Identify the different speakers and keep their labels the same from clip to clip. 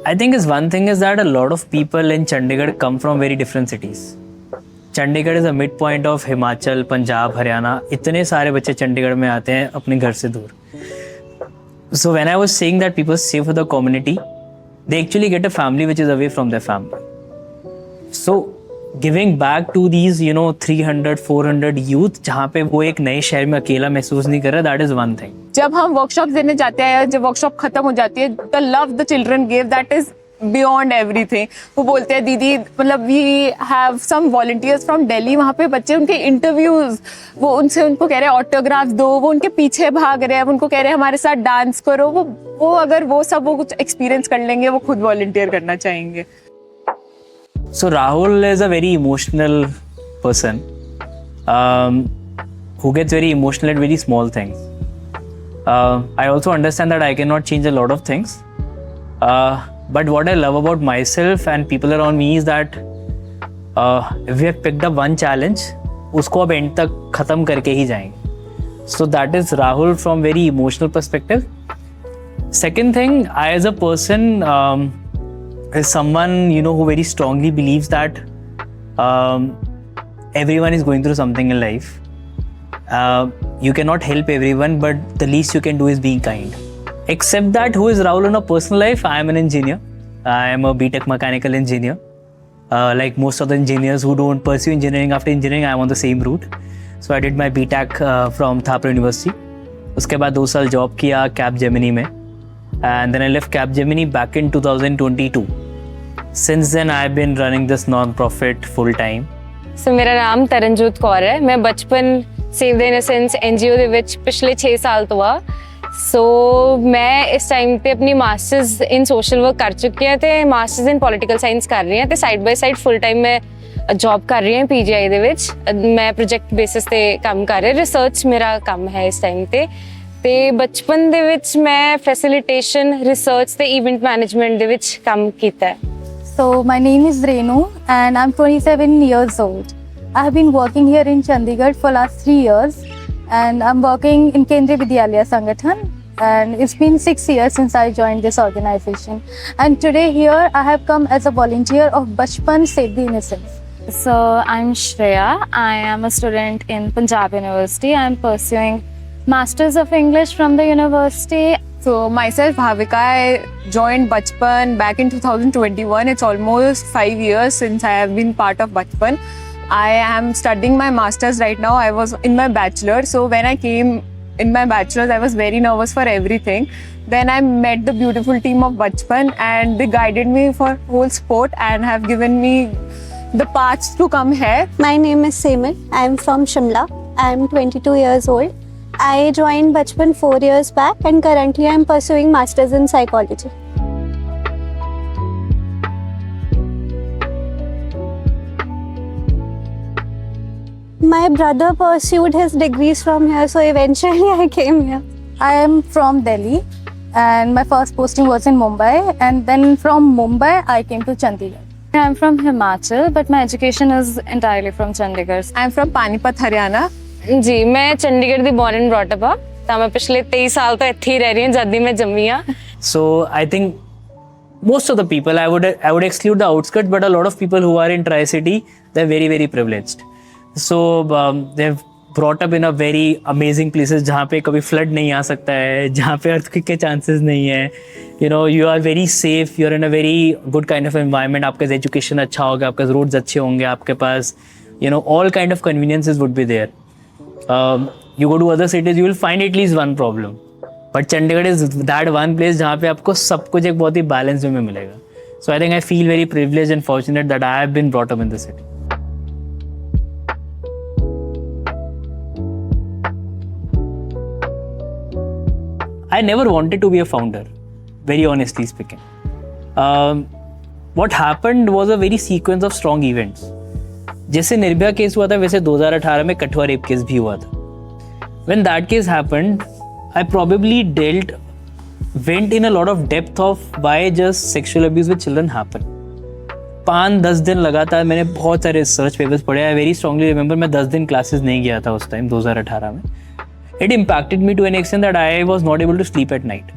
Speaker 1: I think is one thing is that a lot of people in Chandigarh come from very different cities. Chandigarh is a mid point of Himachal, Punjab, Haryana. इतने सारे बच्चे चंडीगढ़ में आते हैं अपने घर से दूर. So when I was saying that people stay for the community, they actually get a family which is away from their family. So giving back to these 300-400 youth जहाँ पे वो एक नए शहर में अकेला महसूस नहीं कर रहा, that is one thing.
Speaker 2: जब हम वर्कशॉप देने जाते हैं, जब वर्कशॉप खत्म हो जाती है, the love the children give, that is beyond everything. वो बोलते हैं दीदी, मतलब we have some volunteers from Delhi, वहाँ पे बच्चे उनके इंटरव्यूज, वो उनको कह रहे हैं ऑटोग्राफ दो, वो उनके पीछे भाग रहे हैं, उनको कह रहे हैं हमारे साथ डांस करो. वो अगर वो कुछ एक्सपीरियंस कर लेंगे, वो खुद वॉलंटियर करना चाहेंगे.
Speaker 1: So Rahul is a very emotional person who gets very emotional at very small things. I also understand that I cannot change a lot of things. But what I love about myself and people around me is that if we have picked up one challenge, उसको अब end तक खत्म करके ही जाएंगे. So that is Rahul from very emotional perspective. Second thing, I as a person is someone who very strongly believes that everyone is going through something in life. You cannot help everyone, but the least you can do is being kind. Except that, who is Rahul in a personal life? I am an engineer. I am a BTech mechanical engineer. Like most of the engineers who don't pursue engineering after engineering, I am on the same route. So I did my BTech from Thapar University. उसके बाद 2 साल job किया Capgemini में. And then I left Capgemini back in 2022. Since then, I've been running this non-profit full time.
Speaker 3: So ਮੇਰਾ ਨਾਮ ਤਰਨਜੋਤ ਕੌਰ ਹੈ. ਮੈਂ ਬਚਪਨ ਸੇਵ ਦ ਇਨੋਸੈਂਸ NGO ਦੇ ਵਿੱਚ ਪਿਛਲੇ 6 ਸਾਲ ਤੋਂ ਆ. ਸੋ ਮੈਂ ਇਸ ਟਾਈਮ ਤੇ ਆਪਣੀ ਮਾਸਟਰਸ ਇਨ ਸੋਸ਼ਲ ਵਰਕ ਕਰ ਚੁੱਕੀ ਹਾਂ ਤੇ ਮਾਸਟਰਸ ਇਨ ਪੋਲੀਟੀਕਲ ਸਾਇੰਸ ਕਰ ਰਹੀ ਹਾਂ ਤੇ side by side full time ਮੈਂ ਜੌਬ ਕਰ ਰਹੀ ਹਾਂ PGI ਦੇ ਵਿੱਚ. ਮੈਂ ਪ੍ਰੋਜੈਕਟ ਬੇਸਿਸ ਤੇ ਕੰਮ ਕਰ ਰਹੀ, ਰਿਸਰਚ ਮੇਰਾ ਕੰਮ ਹੈ ਇਸ ਟਾਈਮ ਤੇ ਬਚਪਨ ਦੇ ਵਿੱਚ ਮੈਂ ਫੈਸਿਲਿਟੇਸ਼ਨ, ਰਿਸਰਚ ਤੇ ਇਵੈਂਟ ਮੈਨੇਜਮੈਂਟ ਦੇ ਵਿੱਚ ਕੰਮ ਕੀਤਾ.
Speaker 4: So my name is Renu and I'm 27 years old. I have been working here in Chandigarh for last 3 years and I'm working in Kendriya Vidyalaya Sangathan and it's been 6 years since I joined this organization. And today here I have come as a volunteer of Bachpan Save the Innocents.
Speaker 5: So I'm Shreya. I am a student in Punjab University. I'm pursuing Masters of English from the university.
Speaker 2: So myself, Bhavika, I joined Bachpan back in 2021. It's almost 5 years since I have been part of Bachpan. I am studying my masters right now. I was in my bachelor. So when I came in my bachelor's, I was very nervous for everything. Then I met the beautiful team of Bachpan and they guided me for whole sport and have given me the path to come here.
Speaker 6: My name is Semal. I am from Shimla. I am 22 years old. I joined Bachpan 4 years back and currently I am pursuing Masters in Psychology. My brother pursued his degrees from here, so eventually I came here.
Speaker 4: I am from Delhi and my first posting was in Mumbai and then from Mumbai I came to Chandigarh.
Speaker 5: I'm from Himachal, but my education is entirely from Chandigarh.
Speaker 2: I'm from Panipat, Haryana.
Speaker 3: ਜੀ ਮੈਂ ਚੰਡੀਗੜ੍ਹ ਦੀ born and brought up ਆ ਤਾਂ ਮੈਂ ਪਿਛਲੇ 23 ਸਾਲ ਤੋਂ ਇੱਥੇ ਹੀ ਰਹਿ ਰਹੀ ਹਾਂ ਜਦ ਦੀ ਮੈਂ ਜੰਮੀ ਆ.
Speaker 1: So I think most of the people, I would exclude the outskirts, but a lot of people who are in Tri-City, they're very, very privileged. So they've brought up in a very amazing places जहाँ पे कभी flood नहीं आ सकता है, जहाँ पे earthquake के chances नहीं है. You are very safe, you're in a very good kind of environment. आपका education अच्छा होगा, आपके roads अच्छे होंगे, आपके पास all kind of conveniences would be there. You go to other cities, you will find at least one problem. But Chandigarh is that one place जहाँ पे आपको सब कुछ एक बहुत ही balance में मिलेगा. So I think I feel very privileged and fortunate that I have been brought up in the city. I never wanted to be a founder, very honestly speaking. What happened was a very sequence of strong events. जैसे Nirbhaya case हुआ था वैसे 2018 में Kathua rape case भी हुआ था. When that case happened, I probably went in a lot of depth of why just sexual abuse with children happen. 5-10 दिन लगातार मैंने बहुत सारे रिसर्च पेपर्स पढ़े. I very strongly remember मैं 10 दिन क्लासेस नहीं गया था उस टाइम 2018 में. It impacted me to an extent that I was not able to sleep at night.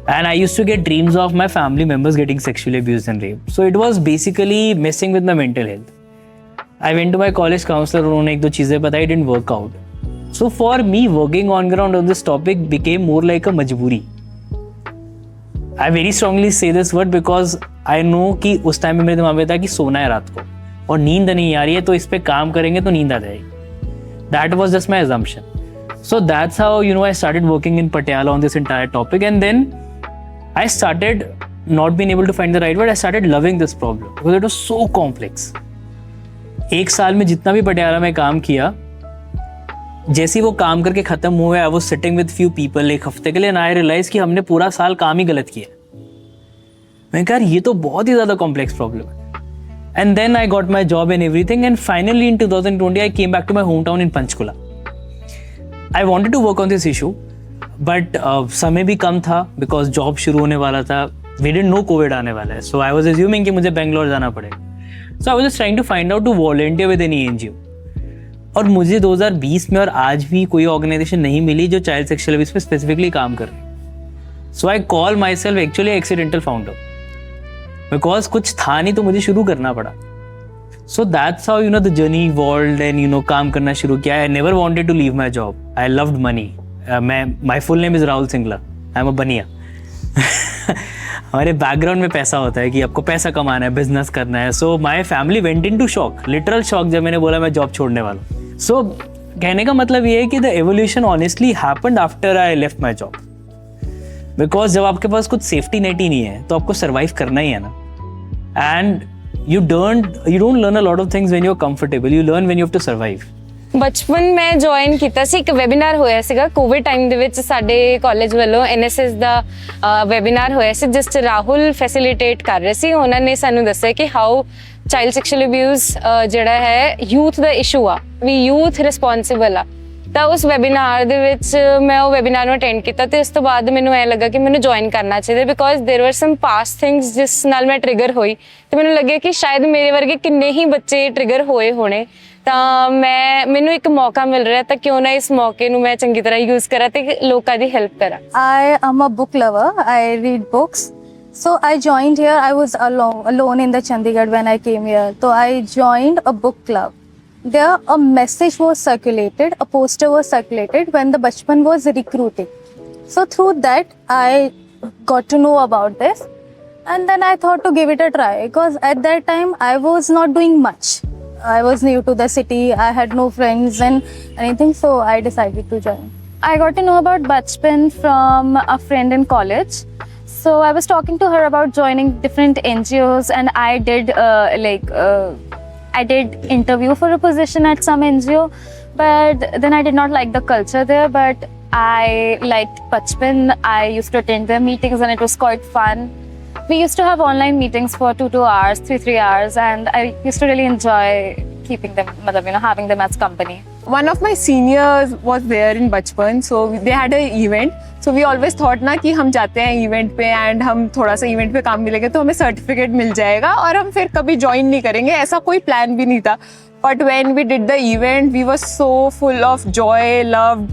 Speaker 1: And I used to get dreams of my family members getting sexually abused and raped. So it was basically messing with my mental health. I went to my college counselor, उन्होंने एक दो चीज़ें बताई, didn't work out. So for me, working on ground on this topic became more like a मजबूरी. I very strongly say this word because I know कि उस time में मेरे दिमाग में था कि सोना है रात को और नींद नहीं आ रही है, तो इस पे काम करेंगे तो नींद आ जाएगी. That was just my assumption. So that's how, you know, I started working in Patiala on this entire topic, and then I started not being able to find the right word. I started loving this problem because it was so complex. एक साल में जितना भी पटियाला में काम किया, जैसे ही वो काम करके खत्म हुआ, I was sitting with few people एक हफ्ते के लिए, एंड आई रियलाइज कि हमने पूरा साल काम ही गलत किया. मैंने कहा ये तो बहुत ही ज़्यादा कॉम्प्लेक्स प्रॉब्लम है. And then I got my job and everything, and finally in 2020 I came back to my home town in Panchkula. I wanted to work on this issue, but समय भी कम था बिकॉज जॉब शुरू होने वाला था. We didn't know Covid आने वाला है, सो आई वाज अज्यूमिंग कि मुझे बेंगलोर जाना पड़ेगा. So I was just trying to find out to volunteer with any NGO. और मुझे 2020 में और आज भी कोई ऑर्गेनाइजेशन नहीं मिली जो चाइल्ड सेक्सुअल अब्यूज पे स्पेसिफिकली काम कर रही. So I call myself actually accidental founder, because कुछ था नहीं तो मुझे शुरू करना पड़ा. So that's how, you know, the journey evolved and, you know, काम करना शुरू किया. I never wanted to leave my job. I loved money. My full name is Rahul Singla. I am a Bania. हमारे बैकग्राउंड में पैसा होता है कि आपको पैसा कमाना है, बिजनेस करना है. So my family went in to shock, literal shock, जब मैंने बोला मैं जॉब छोड़ने वाला हूँ. सो कहने का मतलब ये है कि the evolution honestly happened after I left my job. Because जब आपके पास कुछ सेफ्टी नेट ही नहीं है तो आपको सर्वाइव करना ही है ना. And you don't learn a lot of things when you're comfortable. You learn when you have to survive.
Speaker 3: ਬਚਪਨ ਮੈਂ ਜੁਆਇਨ ਕੀਤਾ ਸੀ, ਇੱਕ ਵੈਬੀਨਾਰ ਹੋਇਆ ਸੀਗਾ ਕੋਵਿਡ ਟਾਈਮ ਦੇ ਵਿੱਚ ਸਾਡੇ ਕਾਲਜ ਵੱਲੋਂ ਐਨਐਸਐਸ ਦਾ ਵੈਬੀਨਾਰ ਹੋਇਆ ਸੀ, ਜਿਸ 'ਚ ਰਾਹੁਲ ਫੈਸਿਲਿਟੇਟ ਕਰ ਰਹੇ ਸੀ. ਉਹਨਾਂ ਨੇ ਸਾਨੂੰ ਦੱਸਿਆ ਕਿ ਹਾਊ ਚਾਈਲਡ ਸੈਕਸ਼ੂਅਲ ਅਬਿਊਜ਼ ਜਿਹੜਾ ਹੈ ਯੂਥ ਦਾ ਇਸ਼ੂ ਆ, ਵੀ ਯੂਥ ਰਿਸਪੌਂਸਿਬਲ ਆ. ਤਾਂ ਉਸ ਵੈਬੀਨਾਰ ਦੇ ਵਿੱਚ ਮੈਂ ਉਹ ਵੈਬੀਨਾਰ ਨੂੰ ਅਟੈਂਡ ਕੀਤਾ ਤੇ ਉਸ ਤੋਂ ਬਾਅਦ ਮੈਨੂੰ ਐਂ ਲੱਗਾ ਕਿ ਮੈਨੂੰ ਜੁਆਇਨ ਕਰਨਾ ਚਾਹੀਦਾ, ਬਿਕੋਜ਼ ਦੇਰ ਵਰ ਸਮ ਪਾਸਟ ਥਿੰਗਸ ਜਿਸ ਨਾਲ ਮੈਂ ਟ੍ਰਿਗਰ ਹੋਈ ਤੇ ਮੈਨੂੰ ਲੱਗਿਆ ਕਿ ਸ਼ਾਇਦ ਮੇਰੇ ਵਰਗੇ ਕਿੰਨੇ ਹੀ ਬੱਚੇ ਟ੍ਰਿਗਰ ਹੋਏ ਹੋਣੇ. ਤਾਂ ਮੈਨੂੰ ਇੱਕ ਮੌਕਾ ਮਿਲ ਰਿਹਾ, ਤਾਂ ਕਿਉਂ ਨਾ ਇਸ ਮੌਕੇ ਨੂੰ ਮੈਂ ਚੰਗੀ ਤਰ੍ਹਾਂ ਯੂਜ਼ ਕਰਾਂ ਤੇ ਲੋਕਾਂ ਦੀ ਹੈਲਪ ਕਰਾਂ.
Speaker 4: I am a book lover. I read books. So I joined here. I was alone in the Chandigarh when I came here. So I joined a book club. There a message was circulated, a poster was circulated when the Bachpan was recruiting. So through that I got to know about this, and then I thought to give it a try, because at that time I was not doing much. I was new to the city, I had no friends and anything, so I decided to join.
Speaker 5: I got to know about Bachpan from a friend in college. So I was talking to her about joining different NGOs, and I did interview for a position at some NGO, but then I did not like the culture there. But I liked Bachpan. I used to attend their meetings and it was quite fun. We used to have online meetings for 2 hours, 3 hours, and I used to really enjoy keeping them, having them as company.
Speaker 2: One of my seniors was there in Bachpan, so they had an event. So we always thought ना कि हम जाते हैं event पे and हम थोड़ा सा event पे काम मिलेगा तो हमें सर्टिफिकेट मिल जाएगा और हम फिर कभी ज्वाइन नहीं करेंगे, ऐसा कोई प्लान भी नहीं था. But when we did the event we were so full of joy, love,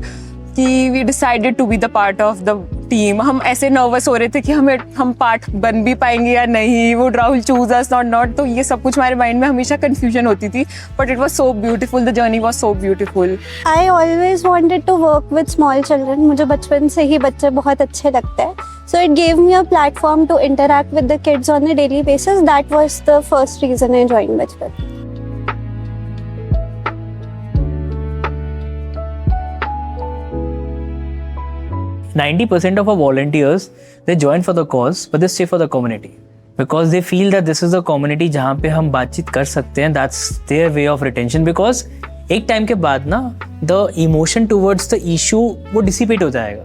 Speaker 2: कि we decided to be the part of the team. हम ऐसे नर्वस हो रहे थे कि हम पार्ट बन भी पाएंगे या नहीं, would Rahul choose us not. तो ये सब कुछ हमारे माइंड में हमेशा कंफ्यूजन होती थी. But it was so beautiful, the journey was so beautiful.
Speaker 6: I always wanted to work with small children. मुझे बचपन से ही बच्चे बहुत अच्छे लगते हैं. So it gave me a platform to interact with the kids on a daily basis. That was the first reason I joined Bachpan.
Speaker 1: Ninety 90% of our volunteers, they join for the cause, but they stay for the community because they feel that this is a community जहाँ पे हम बातचीत कर सकते हैं. That's their way of retention, because एक time के बाद ना the emotion towards the issue वो dissipate हो जाएगा.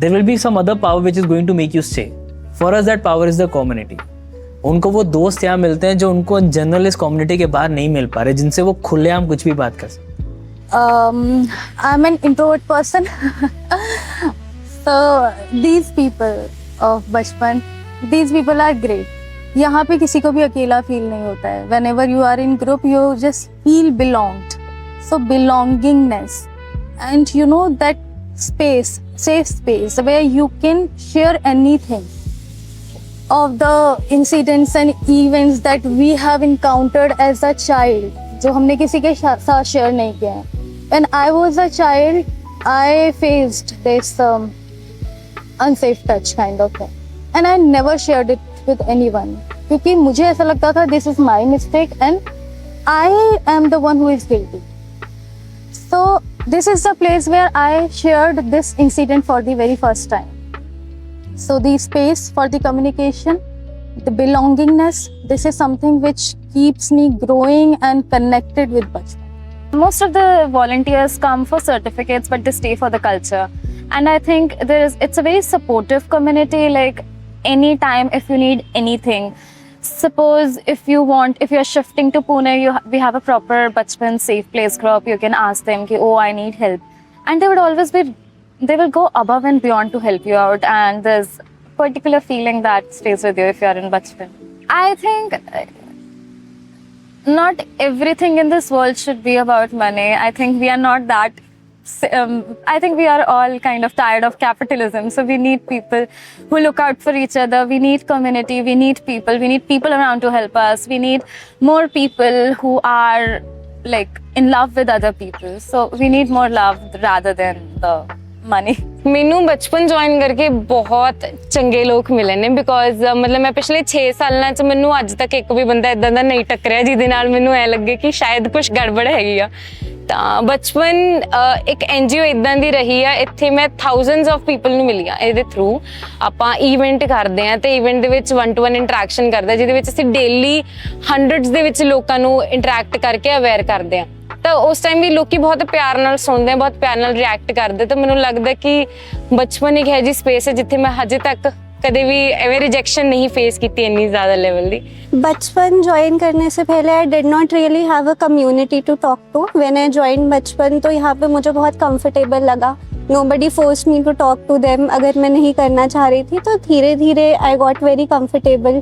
Speaker 1: There will be some other power which is going to make you stay. For us that power is the community. उनको वो दोस्त यहाँ मिलते हैं जो उनको जनरल इस कम्युनिटी के बाहर नहीं मिल पा रहे, जिनसे वो खुलेआम कुछ भी बात कर सकते.
Speaker 4: I'm an introvert person. So these people of Bachpan, these people are great. यहाँ पे किसी को भी अकेला फील नहीं होता है. Whenever you are in group, you just feel belonged. So belongingness, and you know that space safe space where you can share anything of the incidents and events that we have encountered as a child, जो हमने किसी के साथ share नहीं किया है. When I was a child, I faced this unsafe touch kind of thing, and I never shared it with anyone क्योंकि मुझे ऐसा लगता था this is my mistake and I am the one who is guilty. So this is the place where I shared this incident for the very first time. So the space for the communication, the belongingness, this is something which keeps me growing and connected with Bachpan.
Speaker 5: Most of the volunteers come for certificates, but they stay for the culture. And I think it's a very supportive community. Like anytime, if you need anything, suppose if you're shifting to Pune, we have a proper Bachpan safe place group. You can ask them, oh, I need help, and they will go above and beyond to help you out. And there's a particular feeling that stays with you if you're in Bachpan. I think not everything in this world should be about money. I think we are not that. I think we are all kind of tired of capitalism. So we need people who look out for each other. We need community. We need people. We need people around to help us. We need more people who are like in love with other people. So we need more love rather than the money.
Speaker 3: ਮੈਨੂੰ ਬਚਪਨ join ਕਰਕੇ ਬਹੁਤ ਚੰਗੇ ਲੋਕ ਮਿਲੇ ਨੇ because ਮਤਲਬ ਮੈਂ ਪਿਛਲੇ 6 ਸਾਲਾਂ 'ਚ ਮੈਨੂੰ ਅੱਜ ਤੱਕ ਇੱਕ ਵੀ ਬੰਦਾ ਇਦਾਂ ਦਾ ਨਹੀਂ ਟੱਕਰਿਆ ਜਿਹਦੇ ਨਾਲ ਮੈਨੂੰ ਐ ਲੱਗੇ ਕਿ ਸ਼ਾਇਦ ਕੁਝ ਗੜਬੜ ਹੈਗੀ ਆ. ਤਾਂ ਬਚਪਨ ਇੱਕ NGO ਇਦਾਂ ਦੀ ਰਹੀ ਆ, ਇੱਥੇ ਮੈਂ ਥਾਊਜ਼ੈਂਡਸ ਆਫ ਪੀਪਲ ਨੂੰ ਮਿਲੀ ਆ. ਇਹਦੇ ਥਰੂ ਆਪਾਂ ਇਵੈਂਟ ਕਰਦੇ ਆ ਤੇ ਇਵੈਂਟ ਦੇ ਵਿੱਚ 1-to-1 ਇੰਟਰੈਕਸ਼ਨ ਕਰਦੇ ਜਿਹਦੇ ਵਿੱਚ ਅਸੀਂ ਡੇਲੀ ਹੰਡਰਡਸ ਦੇ ਵਿੱਚ ਲੋਕਾਂ ਨੂੰ ਇੰਟਰੈਕਟ ਕਰਕੇ ਅਵੇਅਰ ਕਰਦੇ ਆ. ਤਾਂ ਉਸ ਟਾਈਮ ਵੀ ਲੋਕੀ ਬਹੁਤ ਪਿਆਰ ਨਾਲ ਸੁਣਦੇ ਆ, ਬਹੁਤ ਪਿਆਰ ਨਾਲ ਰਿਐਕਟ ਕਰਦੇ. ਤਾਂ ਮੈਨੂੰ ਲੱਗਦਾ ਕਿ ਬਚਪਨ ਇੱਕ ਇਹੋ ਜਿਹੀ ਸਪੇਸ ਹੈ ਜਿੱਥੇ ਮੈਂ ਹਜੇ ਤੱਕ कभी भी एवे रिजेक्शन नहीं फेस की इतनी ज़्यादा लेवल दी.
Speaker 6: बचपन ज्वाइन करने से पहले I did not really have a community to talk to. When I join Bachpan तो यहाँ पे मुझे बहुत कंफर्टेबल लगा. Nobody forced me to talk to them. अगर मैं नहीं करना चाह रही थी तो धीरे धीरे I got very comfortable.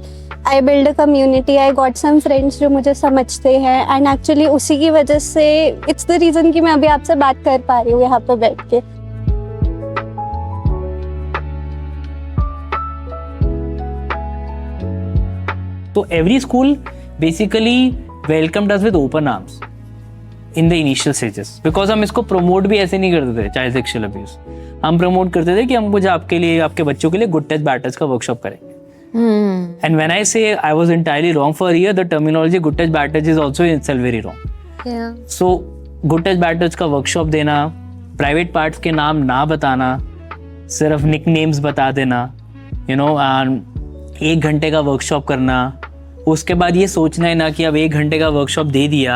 Speaker 6: I build a community. I got some friends जो मुझे समझते हैं एंड एक्चुअली उसी की वजह से इट्स द रीज़न कि मैं अभी आपसे बात कर पा रही हूँ यहाँ पे बैठ के.
Speaker 1: So every school basically welcomed us with open arms in the initial stages because हम इसको promote भी ऐसे नहीं करते थे child sexual abuse. हम promote करते थे कि हम कुछ आपके लिए, आपके बच्चों के लिए good touch bad touch का workshop करेंगे. And when I say I was entirely wrong for a year, the terminology good touch bad touch is also in itself very wrong.
Speaker 3: Yeah.
Speaker 1: So good touch bad touch का workshop देना, private parts के नाम ना बताना, सिर्फ nicknames बता देना, you know, and 1 घंटे का वर्कशॉप करना. उसके बाद ये सोचना है ना कि अब 1 घंटे का वर्कशॉप दे दिया,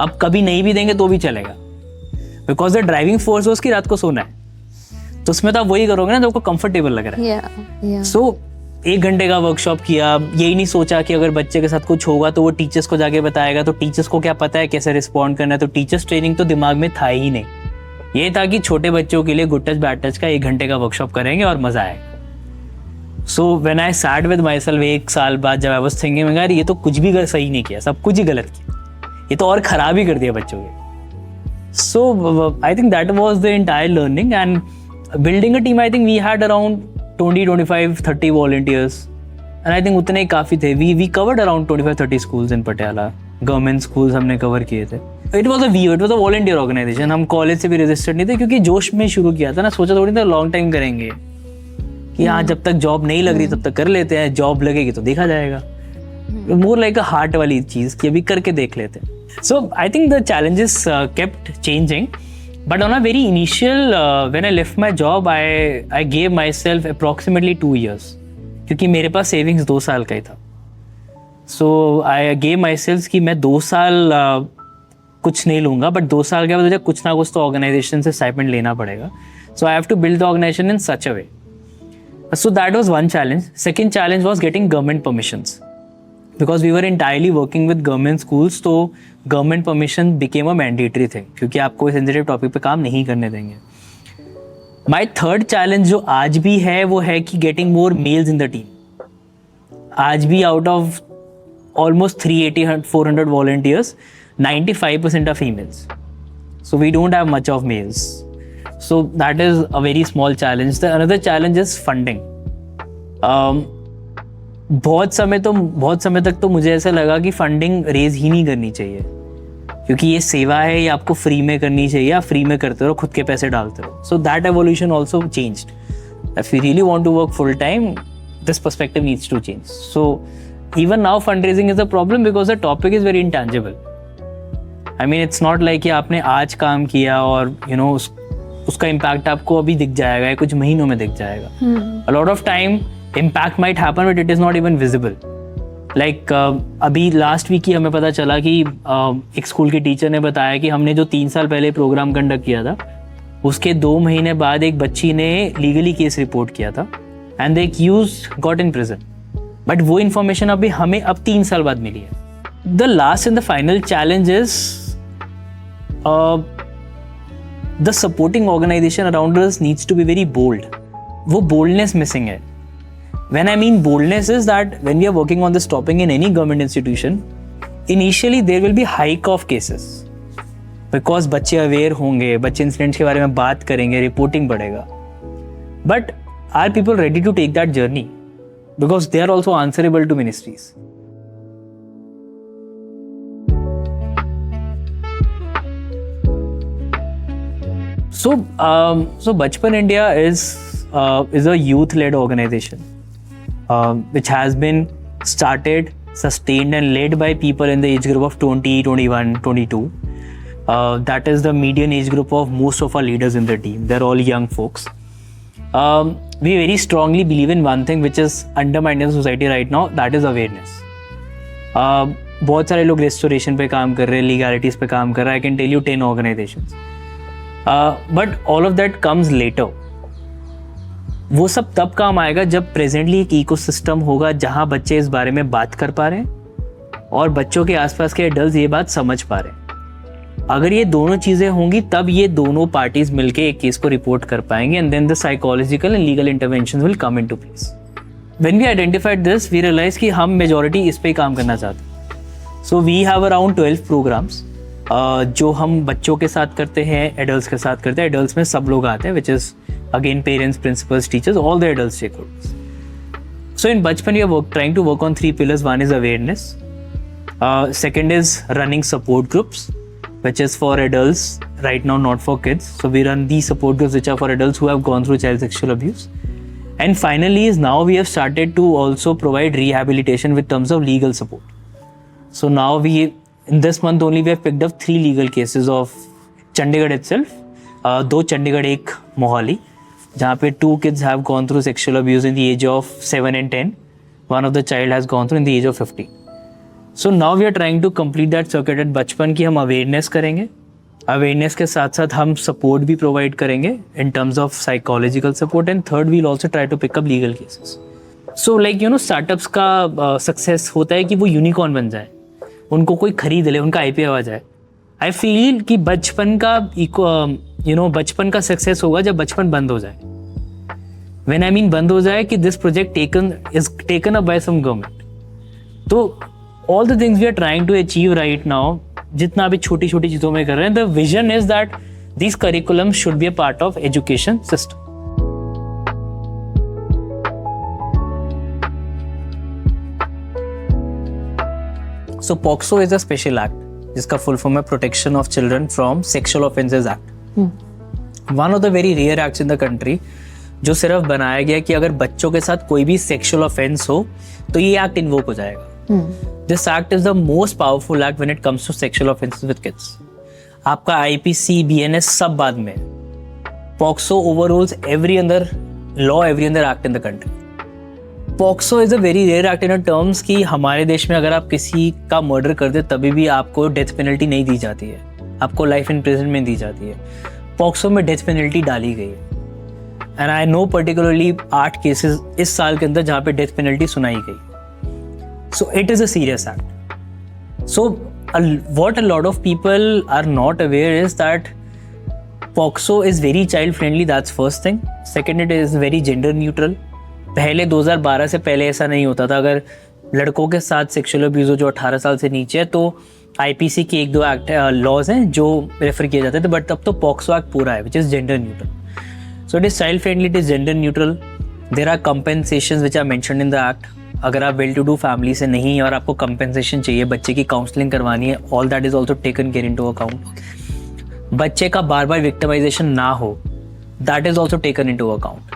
Speaker 1: अब कभी नहीं भी देंगे तो भी चलेगा, बिकॉज द ड्राइविंग फोर्स है उसकी रात को सोना है. तो उसमें तो आप वही करोगे ना जो आपको कंफर्टेबल लग रहा है. सो 1 घंटे का वर्कशॉप किया. यही नहीं सोचा कि अगर बच्चे के साथ कुछ होगा तो वो टीचर्स को जाके बताएगा, तो टीचर्स को क्या पता है कैसे रिस्पॉन्ड करना है. तो टीचर्स ट्रेनिंग तो दिमाग में था ही नहीं. ये था कि छोटे बच्चों के लिए गुड टच बैड टच का 1 घंटे का वर्कशॉप करेंगे और मजा आएगा. So when I sat with my self 1 साल बाद, जब आई वाज थिंकिंग मैं यार ये तो कुछ भी सही नहीं किया, सब कुछ ही गलत किया, ये तो और ख़राब ही कर दिया बच्चों के. So I think that was the entire learning and building a team. I think we had around 20-25-30 volunteers and I think उतने ही काफ़ी थे. We covered around 25-30 schools in Patiala. Government schools हमने कवर किए थे. It was a volunteer organisation. हम college से भी रजिस्टर्ड नहीं थे क्योंकि जोश में शुरू किया था ना, सोचा थोड़ी था लॉन्ग टाइम करेंगे कि हाँ जब तक जॉब नहीं लग रही तब तक कर लेते हैं, जॉब लगेगी तो देखा जाएगा. मोर लाइक अ हार्ट वाली चीज़ कि अभी करके देख लेते हैं. So I think the challenges kept changing, but on a very initial when I left my job I gave myself approximately 2 years क्योंकि मेरे पास सेविंग्स 2 साल का ही था. So I gave my self कि मैं 2 साल कुछ नहीं लूँगा, बट 2 साल के बाद मुझे कुछ ना कुछ तो ऑर्गेनाइजेशन से स्टाइपेंड लेना पड़ेगा. So I have to build the organisation in such a way. So that was one challenge. Second challenge was getting government permissions because we were entirely working with government schools. So government permission became a mandatory thing क्योंकि आपको sensitive topic पे काम नहीं करने देंगे. My third challenge जो आज भी है वो है कि getting more males in the team. आज भी out of almost 380-400 volunteers, 95% are females. So we don't have much of males. So that is a very small challenge. The another challenge is funding. बहुत समय तक तो मुझे ऐसा लगा कि फंडिंग रेज ही नहीं करनी चाहिए, क्योंकि ये सेवा है, ये आपको फ्री में करनी चाहिए, आप फ्री में करते रहो, खुद के पैसे डालते रहो. So that evolution also changed. If you really want to work full time, this perspective needs to change. So even now fundraising is a problem because the topic is very intangible. I mean, it's not like कि आपने आज काम किया और उसका impact आपको अभी दिख जाएगा या कुछ महीनों में दिख जाएगा. A lot of time impact might happen but it is not even visible. Like अभी last week ही हमें पता चला कि एक स्कूल के टीचर ने बताया कि हमने जो 3 साल पहले प्रोग्राम कंडक्ट किया था, उसके 2 महीने बाद एक बच्ची ने लीगली केस रिपोर्ट किया था and the accused got in prison. But वो इन्फॉर्मेशन अभी हमें अब 3 साल बाद मिली है. The last and the final challenge is the supporting organization around us needs to be very bold. वो बोल्डनेस मिसिंग है. When I mean boldness is that when we are working on this topic in any government institution, initially there will be hike of cases because बच्चे aware होंगे, बच्चे incidents के बारे में बात करेंगे, रिपोर्टिंग बढ़ेगा. But are people ready to take that journey? Because they are also answerable to ministries. So Bachpan India is a youth-led organization which has been started, sustained and led by people in the age group of 20, 21, 22. That is the median age group of most of our leaders in the team. They're all young folks. We very strongly believe in one thing which is undermined in the society right now, that is awareness. बहुत सारे लोग restoration पे काम कर रहे हैं, legalities पे काम कर रहे हैं. I can tell you 10 organizations. But all of that comes later. वो सब तब काम आएगा जब presently एक ecosystem होगा जहाँ बच्चे इस बारे में बात कर पा रहे हैं और बच्चों के आसपास के adults ये बात समझ पा रहे हैं. अगर ये दोनों चीजें होंगी तब ये दोनों पार्टीज मिलके एक केस को रिपोर्ट कर पाएंगे and then the psychological and legal interventions will come into place. When we identified this, we realize कि हम मेजॉरिटी इस पे ही काम करना चाहते हैं. So we have around 12 programs जो हम बच्चों के साथ करते हैं, एडल्ट्स के साथ करते हैं. एडल्ट्स में सब लोग आते हैं, which is again parents, principals, teachers, all the adult stakeholders. So in Bachpan we are trying to work on 3 pillars. One is awareness, second is running support groups which is for adults right now, not for kids. So we run these support groups which are for adults who have gone through child sexual abuse. And finally is now we have started to also provide rehabilitation with terms of legal support. So now in this month only we have picked up 3 legal cases of Chandigarh itself, 2 Chandigarh, 1 Mohali, जहाँ पे 2 kids have gone through sexual abuse in the age of 7 and 10. One of the child has gone through in the age of 50. So now we are trying to complete that circuit at बचपन की हम awareness करेंगे. Awareness के साथ साथ हम support भी provide करेंगे in terms of psychological support. And third, we'll also try to pick up legal cases. So like startups का सक्सेस होता है कि वो यूनिकॉर्न बन जाए, उनको कोई खरीद ले, उनका IPO आ जाए. आई फील कि बचपन का सक्सेस होगा जब बचपन बंद हो जाए. व्हेन आई मीन बंद हो जाए कि this project taken up by some government. तो all the things we are trying to achieve right now, जितना अभी छोटी छोटी चीजों में कर रहे हैं, the vision is that these curriculums should be a part of education system. So POCSO is a special act जिसका full form है Protection of Children from Sexual Offences Act. One of the very rare acts in the country जो सिर्फ बनाया गया कि अगर बच्चों के साथ कोई भी sexual offense हो तो ये act invoke हो जाएगा. This act is the most powerful act when it comes to sexual offences with kids. आपका IPC, BNS सब बाद में. POCSO overrules every other law, every other act in the country. POCSO is a very rare act in a terms कि हमारे देश में अगर आप किसी का मर्डर कर दे तभी भी आपको डेथ पेनल्टी नहीं दी जाती है, आपको लाइफ इन प्रिजन में दी जाती है. POCSO में डेथ पेनल्टी डाली गई है. And I know particularly 8 cases इस साल के अंदर जहाँ पे डेथ पेनल्टी सुनाई गई. So it is a serious act. So what a lot of people are not aware is that POCSO is very child friendly. That's first thing. Second, it is very gender neutral. पहले 2012 से पहले ऐसा नहीं होता था. अगर लड़कों के साथ सेक्सुअल अब्यूज हो जो 18 साल से नीचे है, तो आईपीसी की 1-2 एक्ट लॉज हैं जो रेफर किए जाते थे, बट तब तो पॉक्सो एक्ट पूरा है which is gender neutral. So it is child friendly, it is gender neutral. There are compensations which are mentioned in the act. अगर आप वेल टू डू फैमिली से नहीं है और आपको कंपेंसेशन चाहिए, बच्चे की काउंसलिंग करवानी है, all that is also taken care into account. बच्चे का बार बार विक्टिमाइजेशन ना हो, that is also taken into account.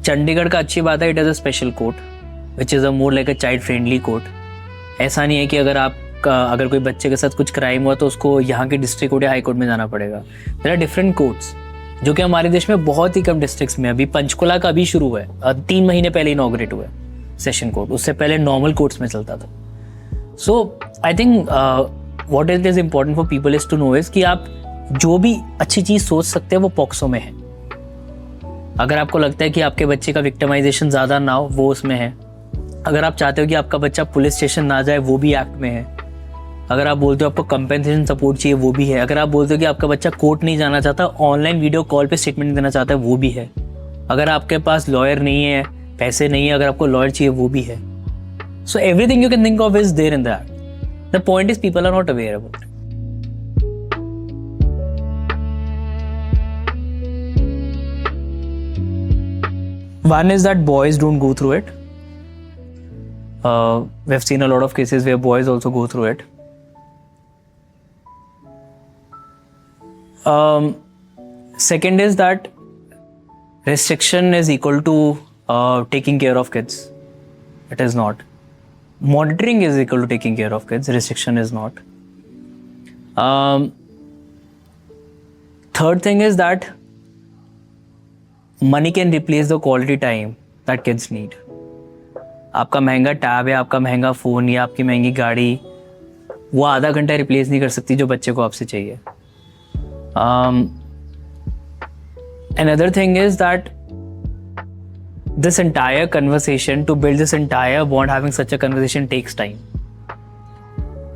Speaker 1: Chandigarh का अच्छी बात है, it is a special court which is a more like a child friendly court. ऐसा नहीं है कि अगर कोई बच्चे के साथ कुछ क्राइम हुआ तो उसको यहाँ के डिस्ट्रिक्ट कोर्ट या हाई कोर्ट में जाना पड़ेगा. देयर आर डिफरेंट कोर्ट्स जो कि हमारे देश में बहुत ही कम डिस्ट्रिक्ट्स में. अभी पंचकुला का अभी शुरू हुआ है, 3 महीने पहले इनॉग्रेट हुआ है सेशन कोर्ट. उससे पहले नॉर्मल कोर्ट्स में चलता था. So I think what it is important for people is to know is कि आप जो भी अच्छी चीज़ सोच सकते हैं वो पॉक्सो में है. अगर आपको लगता है कि आपके बच्चे का विक्टिमाइजेशन ज़्यादा ना हो, वो उसमें है. अगर आप चाहते हो कि आपका बच्चा पुलिस स्टेशन ना जाए, वो भी एक्ट में है. अगर आप बोलते हो आपको कंपेंसेशन सपोर्ट चाहिए, वो भी है. अगर आप बोलते हो कि आपका बच्चा कोर्ट नहीं जाना चाहता, ऑनलाइन वीडियो कॉल पे स्टेटमेंट देना चाहता है, वो भी है. अगर आपके पास लॉयर नहीं है, पैसे नहीं है, अगर आपको लॉयर चाहिए, वो भी है. So everything you can think of is there in the act. The point is people are not aware about it. One is that boys don't go through it. We have seen a lot of cases where boys also go through it. Second is that restriction is equal to taking care of kids. It is not. Monitoring is equal to taking care of kids. Restriction is not. Third thing is that money can replace the quality time that kids need. आपका महंगा tab है, आपका महंगा phone या आपकी महंगी गाड़ी, वो आधा घंटा रिप्लेस नहीं कर सकती जो बच्चे को आपसे चाहिए. Another thing is that this entire conversation, to build this entire bond, having such a conversation takes time.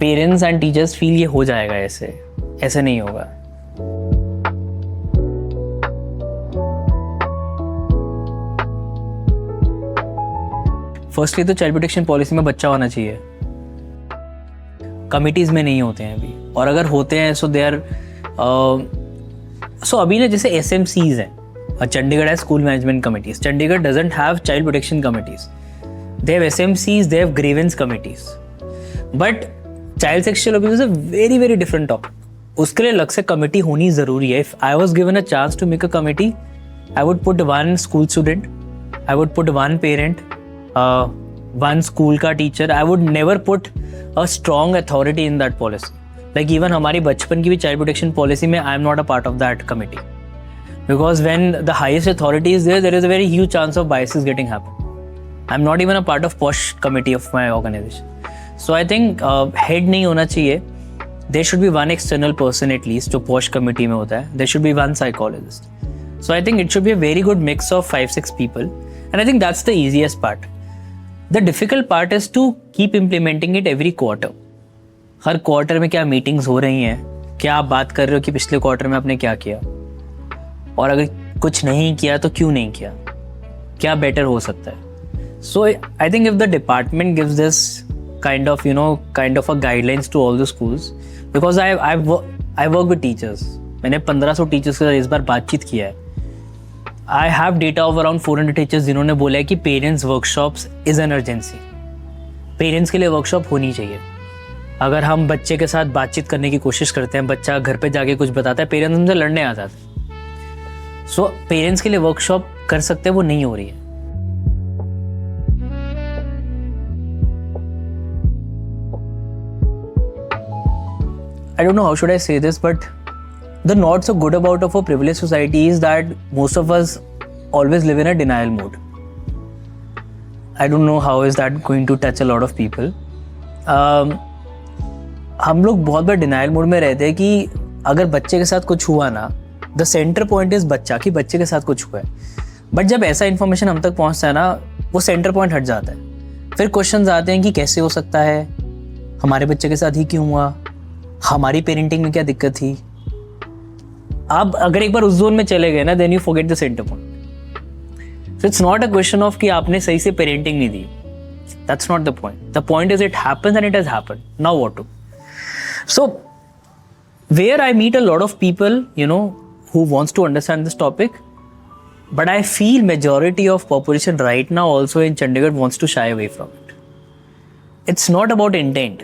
Speaker 1: Parents and teachers feel ये हो जाएगा, ऐसे नहीं होगा. फर्स्टली तो चाइल्ड प्रोटेक्शन पॉलिसी में बच्चा होना चाहिए. कमिटीज़ में नहीं होते हैं अभी, और अगर होते हैं सो दे आर सो अभी ना जैसे SMCs हैं, चंडीगढ़ है school management committees. Chandigarh doesn't have child protection committees. They have SMCs, they have grievance committees. But child sexual abuse is a very very different topic. उसके लिए अलग से कमिटी होनी ज़रूरी है. If I was given a chance to make a committee, I would put 1 school student, I would put 1 parent, 1 school का teacher. I would never put a strong authority in that policy. Like even हमारी बचपन की भी child protection policy में I am not a part of that committee, because when the highest authority is there is a very huge chance of biases getting happen. I am not even a part of POSH committee of my organization. So I think head नहीं होना चाहिए. There should be 1 external person at least जो POSH committee में होता है. There should be 1 psychologist. So I think it should be a very good mix of 5-6 people, and I think that's the easiest part. The difficult part is to keep implementing it every quarter. Her quarter में क्या meetings हो रही हैं, क्या आप बात कर रहे हो कि पिछले क्वार्टर में आपने क्या किया, और अगर कुछ नहीं किया तो क्यों नहीं किया, क्या बेटर हो सकता है. So I think if the department gives this kind of a guidelines to all the schools, because I work with teachers. मैंने 1500 टीचर्स के साथ इस बार बातचीत किया है. I have data of around 400 teachers जिन्होंने बोला है कि parents workshops is an urgency. Parents के लिए वर्कशॉप होनी चाहिए. अगर हम बच्चे के साथ बातचीत करने की कोशिश करते हैं, बच्चा घर पे जाके कुछ बताता है, पेरेंट्स हमसे लड़ने आ जाते हैं. सो पेरेंट्स के लिए वर्कशॉप कर सकते हैं, वो नहीं हो रही है. I don't know how should I say this, but the not so good about of a privileged society is that most of us always live in a denial mode. I don't know how is that going to touch a lot of people. हम लोग बहुत बार denial mode में रहते हैं कि अगर बच्चे के साथ कुछ हुआ ना, द सेंटर पॉइंट इज बच्चा, कि बच्चे के साथ कुछ हुआ है. बट जब ऐसा इन्फॉर्मेशन हम तक पहुंचता है ना, वो सेंटर पॉइंट हट जाता है. फिर क्वेश्चंस आते हैं कि कैसे हो सकता है, हमारे बच्चे के साथ ही क्यों हुआ, हमारी पेरेंटिंग में क्या दिक्कत थी. आप अगर एक बार उस जोन में चले गए ना, then you forget the centre point. So it's not a question of कि आपने सही से पेरेंटिंग नहीं दी. That's not the point. The point is it happens and it has happened. Now what to? So where I meet a lot of people, you know, who wants to understand this topic, but I feel majority of population right now also in Chandigarh wants to shy away from it. It's not about intent.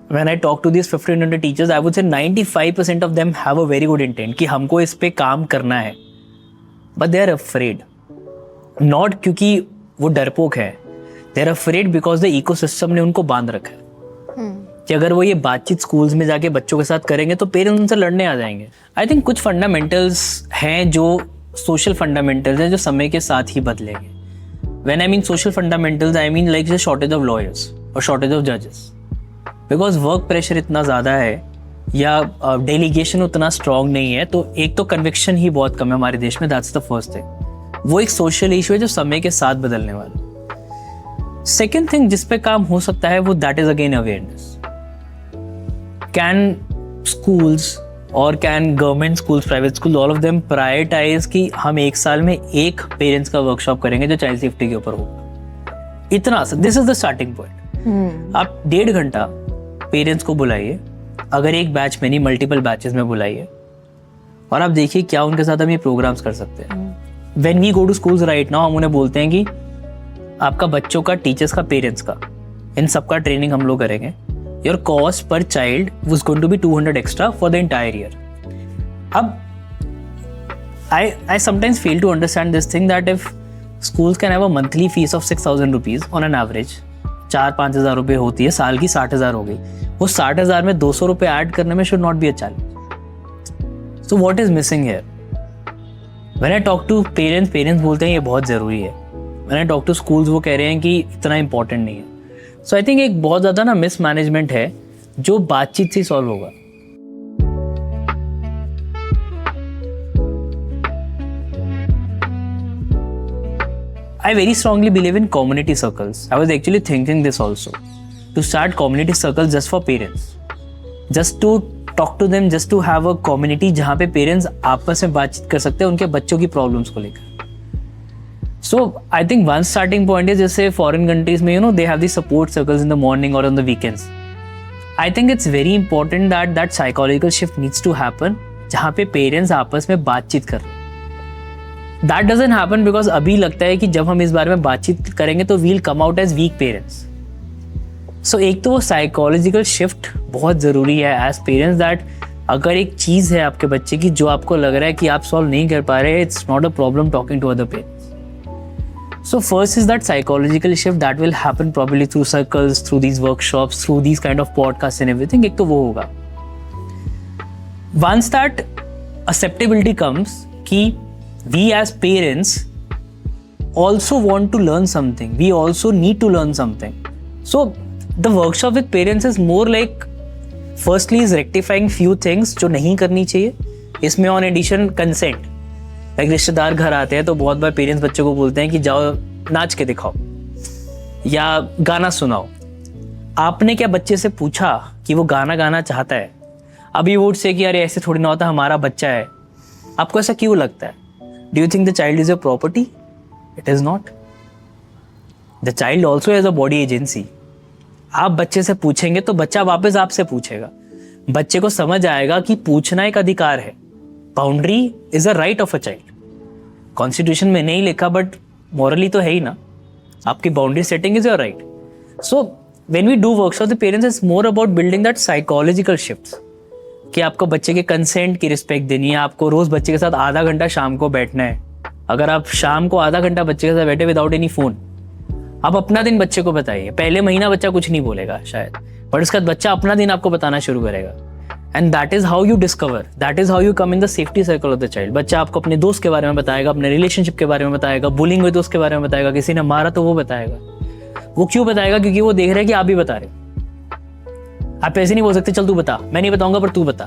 Speaker 1: When I talk to these 1500 teachers, I would say 95% of them have a very good intent कि हमको इस पे काम करना है, but they are afraid. Not क्योंकि वो डरपोक है, they are afraid because the ecosystem ने उनको बांध रखा है कि अगर वो ये बातचीत स्कूल्स में जाके बच्चों के साथ करेंगे तो पेरेंट्स उनसे लड़ने आ जाएंगे. आई थिंक कुछ फंडामेंटल्स हैं जो सोशल फंडामेंटल्स हैं जो समय के साथ ही बदलेंगे. When I mean social fundamentals, I mean like the shortage of lawyers or shortage of judges. Because work pressure इतना ज़्यादा है या डेलीगेशन उतना स्ट्रॉन्ग नहीं है, तो एक तो कन्विक्शन ही बहुत कम है हमारे देश में. That's the first thing. वो एक सोशल इशू है जो समय के साथ बदलने वाला. सेकेंड थिंग जिस पे काम हो सकता है वो that is again awareness. Can schools और can government schools, private school, all of them prioritise कि हम एक साल में एक पेरेंट्स का वर्कशॉप करेंगे जो चाइल्ड सेफ्टी के ऊपर होगा. इतना this is the starting point. आप 1.5 घंटा पेरेंट्स को बुलाइए, अगर एक बैच में नहीं मल्टीपल बैचेस में बुलाइए, और आप देखिए क्या उनके साथ हम ये प्रोग्राम्स कर सकते हैं. When we go to schools right now, हम उन्हें बोलते हैं कि आपका बच्चों का, टीचर्स का, पेरेंट्स का, इन सबका ट्रेनिंग हम लोग करेंगे. Your cost per child was going to be 200 extra for the entire year. अब I sometimes fail to understand this thing that if schools can have a monthly fees of 6,000 rupees on an average, 4-5 हज़ार रुपये होती है, साल की 60,000 हो गई. वो 60,000 में 200 रुपये ऐड करने में should not be a challenge. So what is missing here? When I talk to parents बोलते हैं ये बहुत ज़रूरी है. When I talk to schools वो कह रहे हैं कि इतना इंपॉर्टेंट नहीं है. सो आई थिंक एक बहुत ज़्यादा ना मिसमैनेजमेंट है जो बातचीत से सॉल्व होगा. I very strongly believe in community circles. I was actually thinking this also, to start community circles just for parents, just to talk to them, just to have a community जहाँ पे parents आपस में बातचीत कर सकते हैं उनके बच्चों की problems को लेकर. So I think one starting point is जैसे foreign countries में they have these support circles in the morning or on the weekends. I think it's very important that psychological shift needs to happen जहाँ पे parents आपस में बातचीत कर. That doesn't happen because अभी लगता है कि जब हम इस बारे में बातचीत करेंगे तो we'll come out as weak parents. So एक तो वो psychological shift बहुत ज़रूरी है as parents, that अगर एक चीज़ है आपके बच्चे की जो आपको लग रहा है कि आप solve नहीं कर पा रहे, it's not a problem talking to other parents. So first is that psychological shift that will happen probably through circles, through these workshops, through these kind of podcasts and everything. एक तो वो होगा. Once that acceptability comes कि we as parents also want to learn something, we also need to learn something. So the workshop with parents is more like, firstly is rectifying few things जो नहीं करनी चाहिए. इसमें on addition consent, like रिश्तेदार घर आते हैं तो बहुत बार पेरेंट्स बच्चों को बोलते हैं कि जाओ नाच के दिखाओ या गाना सुनाओ. आपने क्या बच्चे से पूछा कि वो गाना गाना चाहता है? अभी वुड से कि अरे ऐसे थोड़ी ना होता, हमारा बच्चा है. आपको ऐसा क्यों लगता है? Do you think the child is your property? It is not. The child also has a body agency. आप बच्चे से पूछेंगे तो बच्चा वापस आपसे पूछेगा. बच्चे को समझ आएगा कि पूछना एक अधिकार है. Boundary is a right of a child. Constitution में नहीं लिखा बट मॉरली तो है ही ना. आपकी boundary setting is your right. So when we do workshop the parents, it's more about building that psychological shifts कि आपको बच्चे के कंसेंट की रिस्पेक्ट देनी है. आपको रोज बच्चे के साथ आधा घंटा शाम को बैठना है. अगर आप शाम को आधा घंटा बच्चे के साथ बैठे विदाउट एनी फोन, आप अपना दिन बच्चे को बताइए. पहले महीना बच्चा कुछ नहीं बोलेगा शायद, बट उसके बाद बच्चा अपना दिन आपको बताना शुरू करेगा. And that is how you discover, that is how you come in the safety circle of the child. बच्चा आपको अपने दोस्त के बारे में बताएगा, अपने रिलेशनशिप के बारे में बताएगा, बुलिंग हुए दोस्त के बारे में बताएगा, किसी ने मारा तो वो बताएगा. वो क्यों बताएगा? क्योंकि वो देख रहा है कि आप भी बता रहे हो. आप ऐसे नहीं बोल सकते चल तू बता, मैं नहीं बताऊंगा पर तू बता.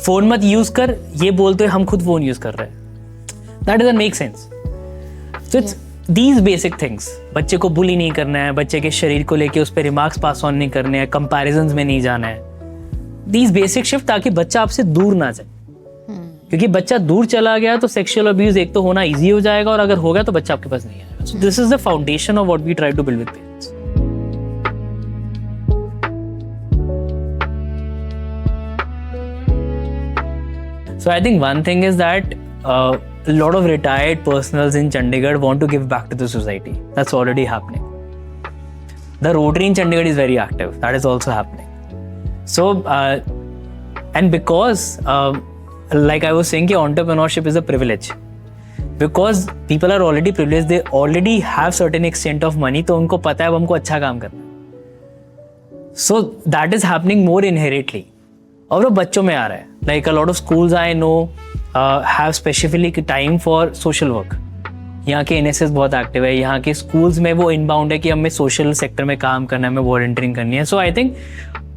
Speaker 1: फोन मत यूज कर, ये बोलते हम खुद फोन यूज कर रहे हैं. That doesn't make sense. So it's these basic things. बच्चे को बुली नहीं करना है, बच्चे के शरीर को लेके उस पर रिमार्क्स पास ऑन नहीं करने हैं, कंपैरिजंस में नहीं जाना है. दीज बेसिक शिफ्ट, ताकि बच्चा आपसे दूर ना जाए. क्योंकि बच्चा दूर चला गया तो सेक्सुअल अब्यूज एक तो होना ईजी हो जाएगा, और अगर हो गया तो बच्चा आपके पास नहीं आएगा. So this is the foundation of what we try to build with parents. So I think one thing is that a lot of retired personals in Chandigarh want to give back to the society. That's already happening. The Rotary in Chandigarh is very active. That is also happening. So, and because, like I was saying, entrepreneurship is a privilege. Because people are already privileged, they already have certain extent of money, तो उनको पता है अब हमको अच्छा काम करना है. So that is happening more inherently. और वो बच्चों में आ रहा है. Like a lot of schools I know have specifically time for social work. यहाँ के NSS बहुत एक्टिव है. यहाँ के schools में वो inbound है कि हमें social sector में काम करना है, हमें volunteering करनी है. So I think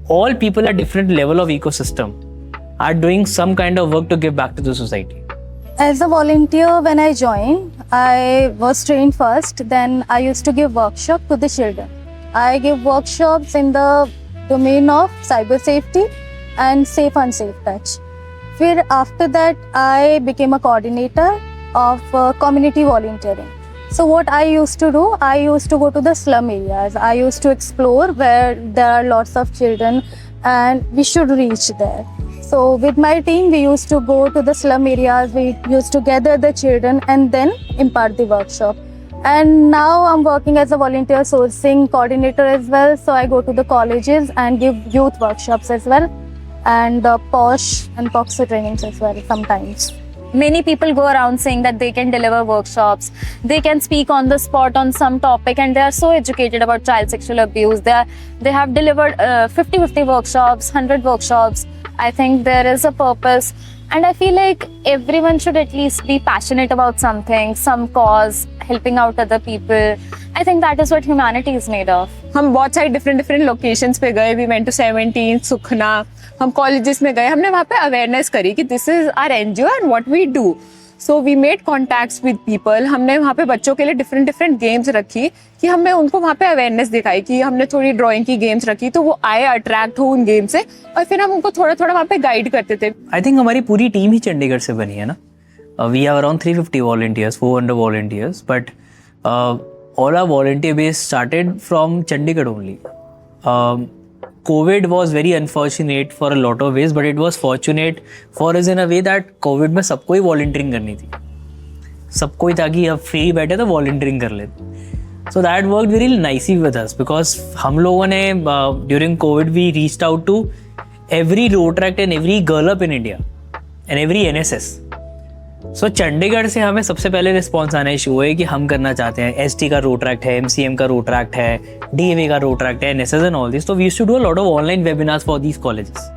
Speaker 1: all people at different level of ecosystem are doing some kind of work to give back to the society.
Speaker 4: As a volunteer, when I joined, I was trained first. Then I used to give workshop to the children. I give workshops in the domain of cyber safety and safe unsafe touch. Then after that, I became a coordinator of community volunteering. So what I used to do, I used to go to the slum areas. I used to explore where there are lots of children and we should reach there. So with my team, we used to go to the slum areas, we used to gather the children and then impart the workshop. And now I'm working as a volunteer sourcing coordinator as well. So I go to the colleges and give youth workshops as well, and POSH and POXO trainings as well sometimes.
Speaker 5: Many people go around saying that they can deliver workshops, they can speak on the spot on some topic, and they are so educated about child sexual abuse. They have delivered 50 workshops, 100 workshops. I think there is a purpose, and I feel like everyone should at least be passionate about something, some cause, helping out other people. I think that is what humanity is made of.
Speaker 2: हम बहुत सारे different locations पे गए. We went to 17 सुखना. हम colleges में गए. हमने वहाँ पे अवेयरनेस करी कि this is our NGO and what we do. So we made contacts with people. हमने वहाँ पे बच्चों के लिए डिफरेंट गेम्स रखी कि हमने उनको वहाँ पे अवेयरनेस दिखाई कि हमने थोड़ी ड्राइंग की गेम्स रखी तो वो आए अट्रैक्ट हो उन गेम से, और फिर हम उनको थोड़ा वहाँ पे गाइड करते थे.
Speaker 1: आई थिंक हमारी पूरी टीम ही चंडीगढ़ से बनी है ना. We have around 350 volunteers, 400 volunteers, but all our volunteer base started from Chandigarh only. COVID was very unfortunate for a lot of ways, but it was fortunate for us in a way that COVID में सबको ही volunteering करनी थी. सबको ही था कि अब free बैठे तो volunteering कर लेते. So that worked very nicely with us because हम लोगों ने during COVID we reached out to every Rotaract and every girl up in India and every NSS. सो चंडीगढ़ से हमें सबसे पहले रिस्पॉन्स आना शुरू हुआ है कि हम करना चाहते हैं. एसटी का रोटरैक्ट है, एमसीएम का रोटरैक्ट है, डीएवी का रोटरैक्ट है, एनएसएस एंड ऑल दिस. तो we used to do a lot of online webinars for these colleges,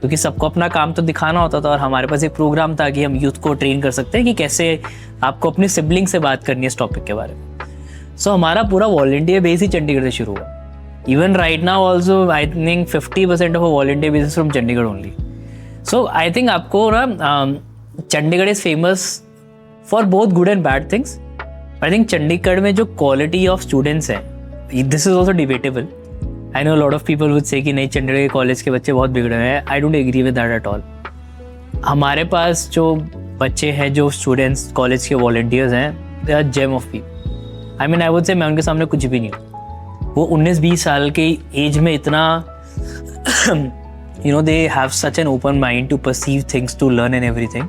Speaker 1: क्योंकि सबको अपना काम तो दिखाना होता था और हमारे पास एक प्रोग्राम था कि हम यूथ को ट्रेन कर सकते हैं कि कैसे आपको अपने सिबलिंग से बात करनी है इस टॉपिक के बारे में. सो हमारा पूरा वॉलंटियर बेस ही चंडीगढ़ से शुरू हुआ. Even right now also I think 50% of a volunteer base is from Chandigarh only. So I think आपको ना Chandigarh is famous for both good and bad things. I think Chandigarh में जो क्वालिटी ऑफ स्टूडेंट्स हैं, this is also debatable. I know lot of people would say कि नहीं चंडीगढ़ के college के बच्चे बहुत बिगड़े हुए हैं. I don't agree with that at all. हमारे पास जो बच्चे हैं, जो स्टूडेंट्स कॉलेज के वॉलंटियर्स हैं, they are gem of people. I mean I would say मैं उनके सामने कुछ भी नहीं हूँ. वो 19-20 साल के एज में इतना you know, they have such an open mind to perceive things, to learn and everything.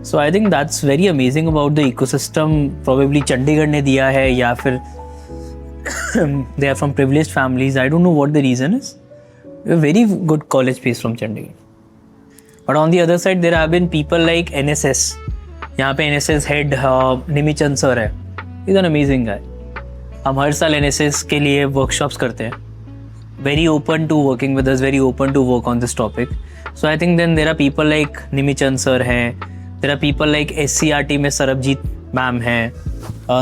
Speaker 1: So I think that's very amazing about the ecosystem. Probably Chandigarh ने दिया है या फिर they are from privileged families. I don't know what the reason is. A very good college piece from Chandigarh. But on the other side, there have been people like NSS. यहाँ पे NSS head निमिचंद sir है. He's an amazing guy. हम हर साल NSS के लिए workshops करते हैं. Very open to working with us, very open to work on this topic. So I think then there are people like Nimichand sir हैं, there are people like SCRT में Sarabjit ma'am हैं,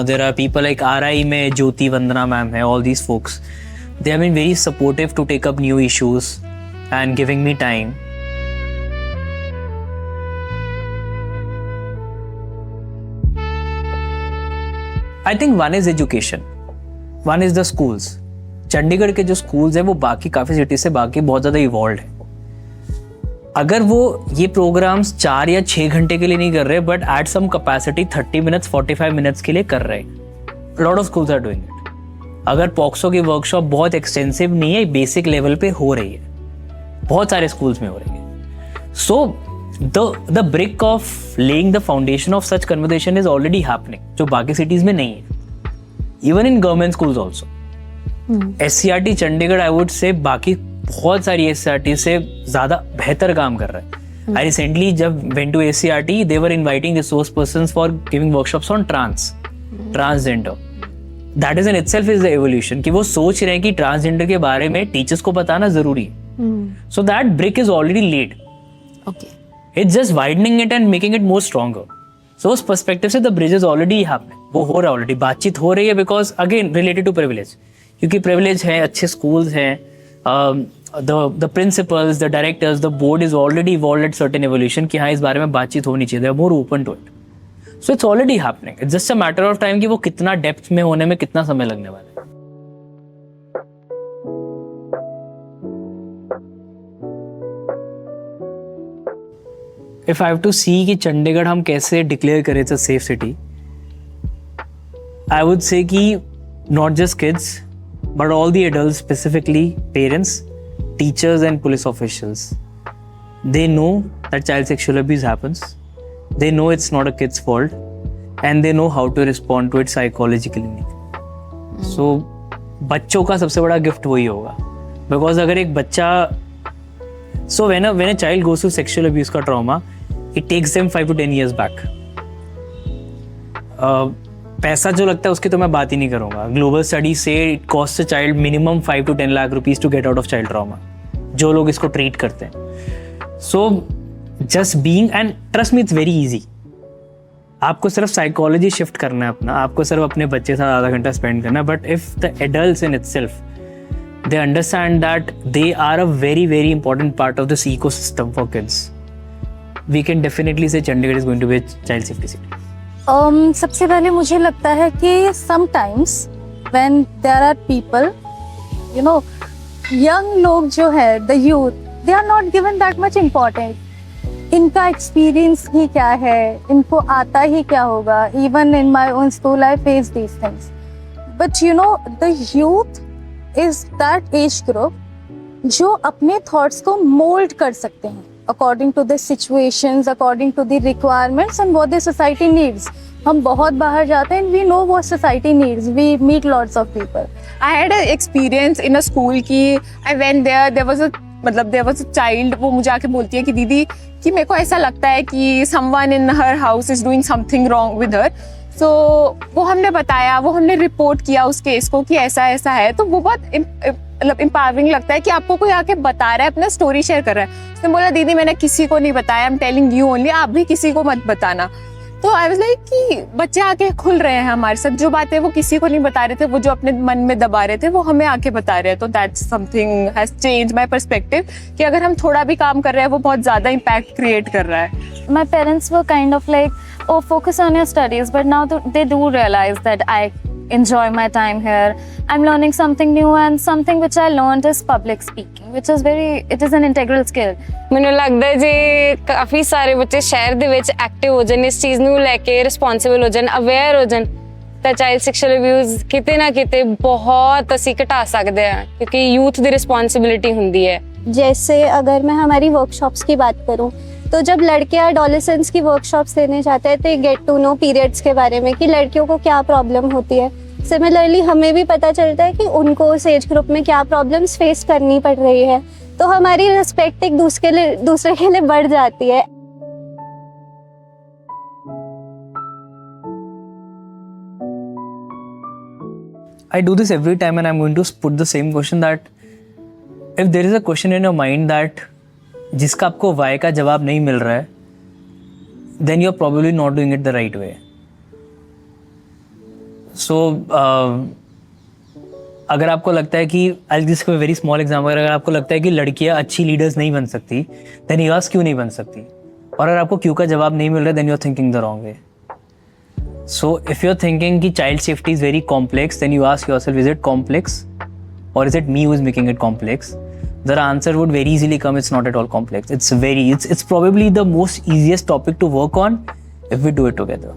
Speaker 1: there are people like RI में ज्योति वंदना ma'am हैं. All these folks, they have been very supportive to take up new issues and giving me time. I think one is education, one is the schools. Chandigarh के जो schools हैं वो बाकी काफ़ी city से बाकी बहुत ज़्यादा इवॉल्व है. अगर वो ये प्रोग्राम्स 4 या 6 घंटे के लिए नहीं कर रहे, but at some capacity 30 minutes 45 minutes के लिए कर रहे हैं, lot of schools are doing it. अगर पॉक्सो की वर्कशॉप बहुत एक्सटेंसिव नहीं है, बेसिक लेवल पे हो रही है, बहुत सारे स्कूल्स में हो रही है. So the brick of laying the foundation of such conversation is already happening, जो बाकी सिटीज में नहीं है, even in government schools also. SCRT Chandigarh I would से बाकी बहुत सारी SCRT से ज़्यादा बेहतर काम कर रहा है. I recently जब went to SCRT, they were inviting resource persons for giving workshops on transgender. That is in itself is the evolution कि वो सोच रहे हैं कि ट्रांसजेंडर के बारे में टीचर्स को बताना जरूरी है. So that brick is already laid.
Speaker 7: Okay.
Speaker 1: It's just widening it and making it more stronger. So उस perspective से the bridge is already happening. वो हो रहा है already, बातचीत हो रही है because again related to privilege. क्योंकि privilege है, अच्छे schools हैं, the principals, the directors, the board is already evolved at certain evolution कि हाँ इस बारे में बातचीत होनी चाहिए. They are more open to it. So it's already happening. It's just a matter of time कि वो कितना डेप्थ में होने में कितना समय लगने वाला है. If I have to see कि चंडीगढ़ हम कैसे डिक्लेयर करें it's a safe city, I would say कि not just kids, but all the adults, specifically parents, teachers and police officials, they know that child sexual abuse happens. They know it's not a kid's fault, and they know how to respond to it psychologically. So बच्चों का सबसे बड़ा gift वही होगा, because अगर एक बच्चा, so when a child goes through sexual abuse का trauma, it takes them 5 to 10 years back. पैसा जो लगता है उसकी तो मैं बात ही नहीं करूँगा. ग्लोबल स्टडी से it cost a child minimum 5 to 10 lakh rupees to get out of child trauma, जो लोग इसको ट्रीट करते हैं. So just being, and trust me, it's very easy. आपको सिर्फ साइकोलॉजी शिफ्ट करना है अपना, आपको सिर्फ अपने बच्चे के साथ आधा घंटा स्पेंड करना है. But if the adults in itself they understand that they are a very very important part of this ecosystem for kids, we can definitely say Chandigarh is going to be a child safety city.
Speaker 4: सबसे पहले मुझे लगता है कि sometimes when there are people, you know, young लोग जो है, the youth, they are not given that much importance. इनका experience ही क्या है, इनको आता ही क्या होगा. Even in my own school I face these things. But you know, the youth is that age group जो अपने thoughts को mold कर सकते हैं according to the situations, according to the requirements and what the society needs. हम बहुत बाहर जाते हैं, we know what society needs. We meet lots of people.
Speaker 2: I had an experience in a school कि I went there was a child, वो मुझे आके बोलती है कि दीदी कि मेरे को ऐसा लगता है कि someone in her house is doing something wrong with her. So वो हमने बताया, वो हमने रिपोर्ट किया उस केस को कि ऐसा ऐसा है. तो वो बहुत मतलब एम्पावरिंग लगता है कि आपको कोई आके बता रहा है, अपना स्टोरी शेयर कर रहा है. उसने बोला दीदी मैंने किसी को नहीं बताया, I am telling you only, आप भी किसी को मत बताना. तो आई वाज लाइक कि बच्चे आके खुल रहे हैं हमारे साथ, जो बातें वो किसी को नहीं बता रहे थे, वो जो अपने मन में दबा रहे थे, वो हमें आके बता रहे हैं. तो that's something has change my perspective कि अगर हम थोड़ा भी काम कर रहे हैं वो बहुत ज्यादा इम्पैक्ट क्रिएट कर रहा है.
Speaker 5: My parents were kind of like, oh, focus on your studies, but now they do realize that I enjoy my time here. I'm learning something new, and something which I learned is public speaking, which is it is an integral skill.
Speaker 3: ਮੈਨੂੰ ਲੱਗਦਾ ਹੈ ਜੇ ਕਾਫੀ ਸਾਰੇ ਬੱਚੇ ਸ਼ਹਿਰ ਦੇ ਵਿੱਚ active ਹੋ ਜਾਣ, ਇਸ ਚੀਜ਼ ਨੂੰ ਲੈ ਕੇ ਰਿਸਪੌਂਸਿਬਲ ਹੋ ਜਾਣ, ਅਵੇਅਰ ਹੋ ਜਾਣ, ਤਾਂ ਚਾਈਲਡ ਸੈਕਸ਼ੁਅਲ ਅਬਿਊਜ਼ ਕਿਤੇ ਨਾ ਕਿਤੇ ਬਹੁਤ ਅਸੀਂ ਘਟਾ ਸਕਦੇ ਹਾਂ, ਕਿਉਂਕਿ ਯੂਥ ਦੀ ਰਿਸਪੌਂਸਿबिलिटी ਹੁੰਦੀ है.
Speaker 6: जैसे अगर मैं हमारी वर्कशॉप्स की बात करूं, तो जब लड़के एडोलेसेंस की वर्कशॉप्स देने जाते हैं तो गेट टू नो पीरियड्स के बारे में कि लड़कियों को क्या प्रॉब्लम होती है. सिमिलरली हमें भी पता चलता है कि उनको उस एज ग्रुप में क्या प्रॉब्लम्स फेस करनी पड़ रही है. तो हमारी रिस्पेक्ट एक दूसरे के लिए बढ़ जाती है.
Speaker 1: I do this every time and I'm going to put the same question that if there is a question in your mind that जिसका आपको why का जवाब नहीं मिल रहा है, then you're probably not doing it the right way. So अगर आपको लगता है कि I'll just give a very small example, अगर आपको लगता है कि लड़कियां अच्छी लीडर्स नहीं बन सकती, then you ask क्यों नहीं बन सकती, और अगर आपको क्यों का जवाब नहीं मिल रहा है, then you're thinking the wrong way. So if you're thinking कि child safety is very complex, then you ask yourself, is it complex or is it me who is making it complex? The answer would very easily come, it's not at all complex. It's probably the most easiest topic to work on if we do it together.